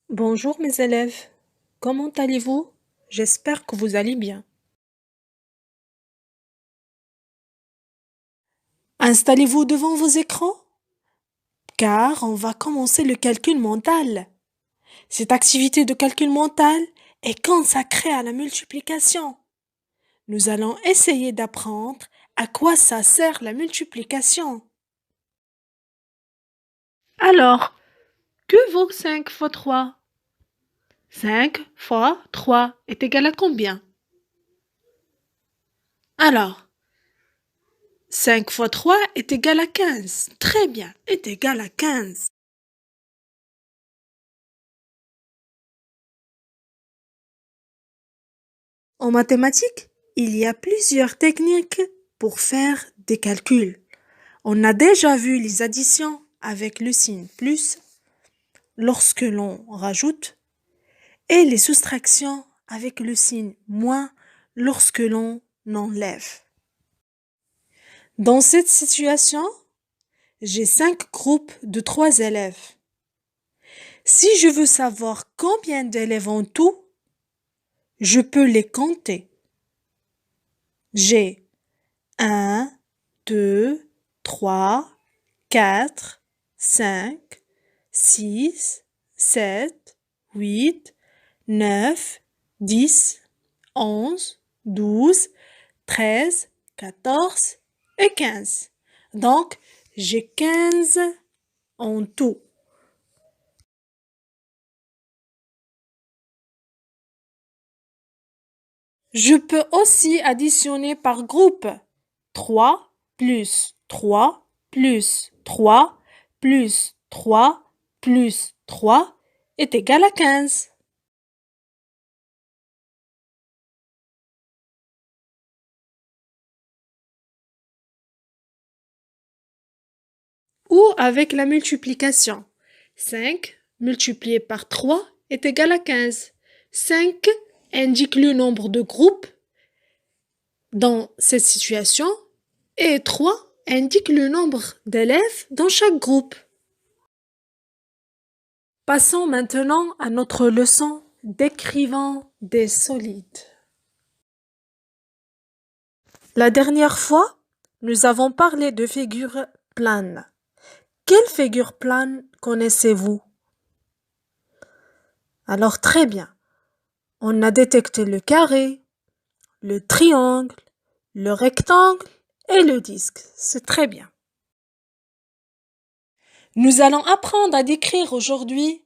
Bonjour mes élèves, comment allez-vous? J'espère que vous allez bien. Installez-vous devant vos écrans, car on va commencer le calcul mental. Cette activité de calcul mental est consacrée à la multiplication. Nous allons essayer d'apprendre à quoi ça sert la multiplication. Alors, que vaut 5 fois 3? 5 fois 3 est égal à combien? Alors, 5 fois 3 est égal à 15. Très bien, est égal à 15. En mathématiques, il y a plusieurs techniques pour faire des calculs. On a déjà vu les additions avec le signe plus lorsque l'on rajoute et les soustractions avec le signe moins lorsque l'on enlève. Dans cette situation, j'ai 5 groupes de 3 élèves. Si je veux savoir combien d'élèves en tout, je peux les compter. J'ai 1, 2, 3, 4, 5, 6, 7, 8, 9, 10, 11, 12, 13, 14 et 15. Donc, j'ai 15 en tout. Je peux aussi additionner par groupe. 3 plus 3 plus 3 plus 3 plus 3 est égal à 15. Ou avec la multiplication. 5 multiplié par 3 est égal à 15. 5 indique le nombre de groupes dans cette situation et 3 indique le nombre d'élèves dans chaque groupe. Passons maintenant à notre leçon décrivant des solides. La dernière fois, nous avons parlé de figures planes. Quelle figure plane connaissez-vous? Alors très bien. On a détecté le carré, le triangle, le rectangle et le disque. C'est très bien. Nous allons apprendre à décrire aujourd'hui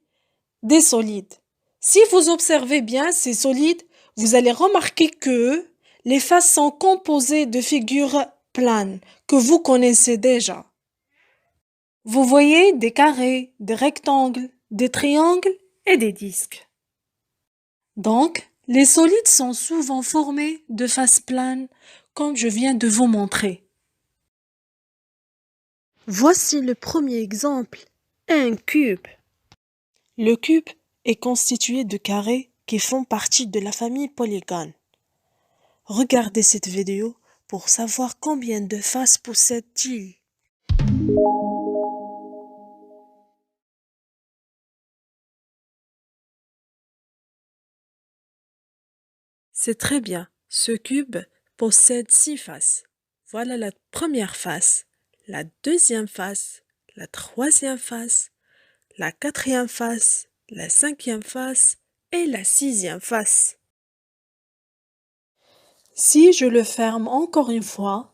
des solides. Si vous observez bien ces solides, vous allez remarquer que les faces sont composées de figures planes que vous connaissez déjà. Vous voyez des carrés, des rectangles, des triangles et des disques. Donc, les solides sont souvent formés de faces planes, comme je viens de vous montrer. Voici le premier exemple, un cube. Le cube est constitué de carrés qui font partie de la famille polygone. Regardez cette vidéo pour savoir combien de faces possède-t-il. C'est très bien. Ce cube possède 6 faces. Voilà la première face, la deuxième face, la troisième face, la quatrième face, la cinquième face et la sixième face. Si je le ferme encore une fois,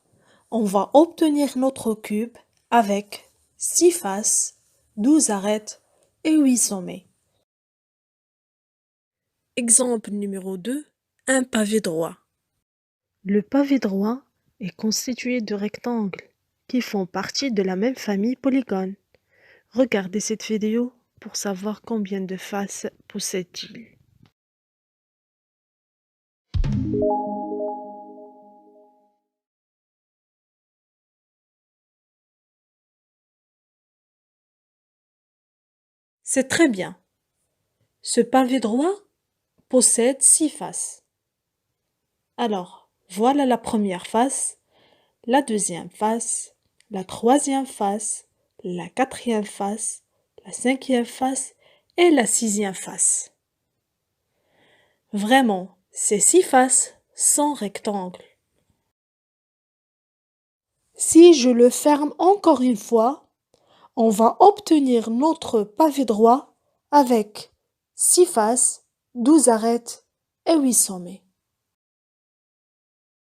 on va obtenir notre cube avec 6 faces, 12 arêtes et 8 sommets. Exemple numéro 2, un pavé droit. Le pavé droit est constitué de rectangles qui font partie de la même famille polygone. Regardez cette vidéo pour savoir combien de faces possède-t-il. C'est très bien. Ce pavé droit possède 6 faces. Alors, voilà la première face, la deuxième face, la troisième face, la quatrième face, la cinquième face et la sixième face. Vraiment, ces 6 faces sont rectangles. Si je le ferme encore une fois, on va obtenir notre pavé droit avec 6 faces, 12 arêtes et 8 sommets.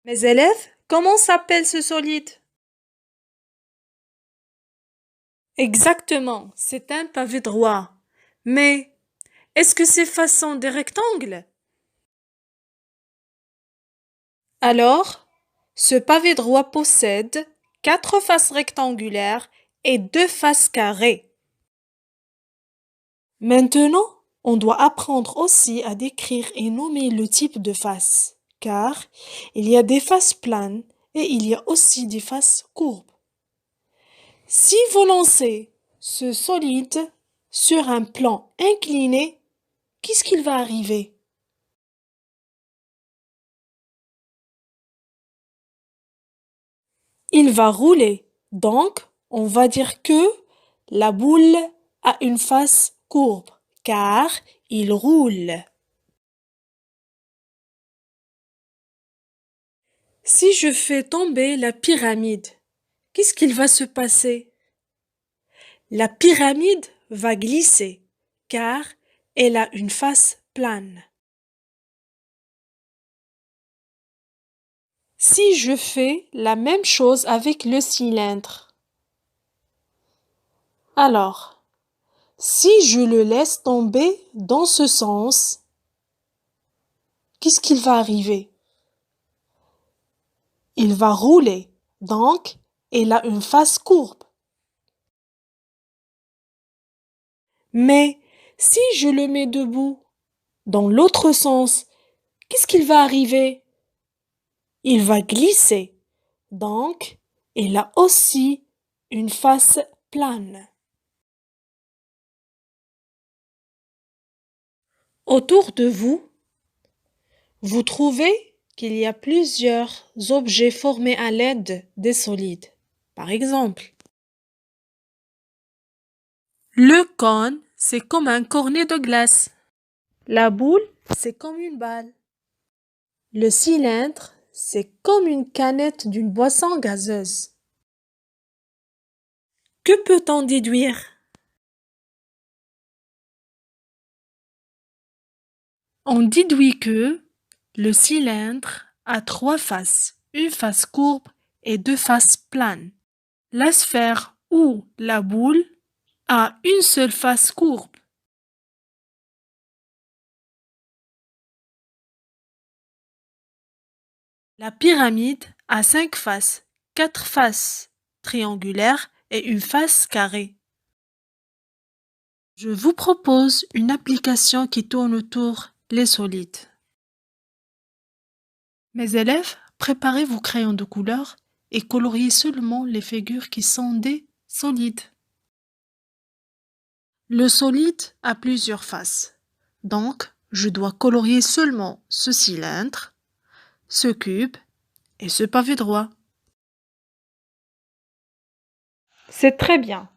Mes élèves, comment s'appelle ce solide? Exactement, c'est un pavé droit. Mais est-ce que ces faces sont des rectangles? Alors, ce pavé droit possède 4 faces rectangulaires et 2 faces carrées. Maintenant, on doit apprendre aussi à décrire et nommer le type de face, car il y a des faces planes et il y a aussi des faces courbes. Si vous lancez ce solide sur un plan incliné, qu'est-ce qu'il va arriver? Il va rouler. Donc, on va dire que la boule a une face courbe, car il roule. Si je fais tomber la pyramide, qu'est-ce qu'il va se passer? La pyramide va glisser, car elle a une face plane. Si je fais la même chose avec le cylindre, alors, si je le laisse tomber dans ce sens, qu'est-ce qu'il va arriver? Il va rouler, donc il a une face courbe. Mais si je le mets debout, dans l'autre sens, qu'est-ce qu'il va arriver? Il va glisser, donc il a aussi une face plane. Autour de vous, vous trouvez qu'il y a plusieurs objets formés à l'aide des solides. Par exemple, le cône, c'est comme un cornet de glace. La boule, c'est comme une balle. Le cylindre, c'est comme une canette d'une boisson gazeuse. Que peut-on déduire? On déduit que le cylindre a 3 faces, une face courbe et 2 faces planes. La sphère ou la boule a une seule face courbe. La pyramide a 5 faces, 4 faces triangulaires et une face carrée. Je vous propose une application qui tourne autour des solides. Mes élèves, préparez vos crayons de couleur et coloriez seulement les figures qui sont des solides. Le solide a plusieurs faces, donc je dois colorier seulement ce cylindre, ce cube et ce pavé droit. C'est très bien.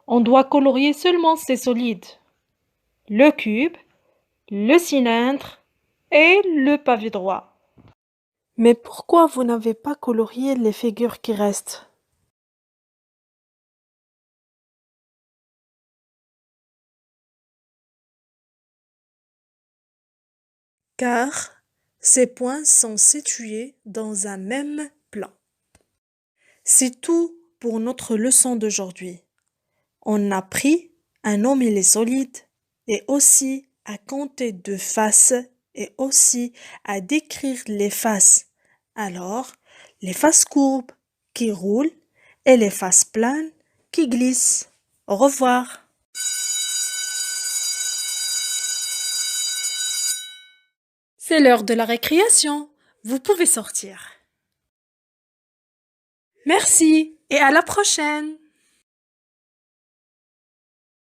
On doit colorier seulement ces solides, le cube, le cylindre et le pavé droit. Mais pourquoi vous n'avez pas colorié les figures qui restent? Car ces points sont situés dans un même plan. C'est tout pour notre leçon d'aujourd'hui. On a appris à nommer les solides et aussi à compter de faces et aussi à décrire les faces. Alors, les faces courbes qui roulent et les faces planes qui glissent. Au revoir. C'est l'heure de la récréation. Vous pouvez sortir. Merci et à la prochaine.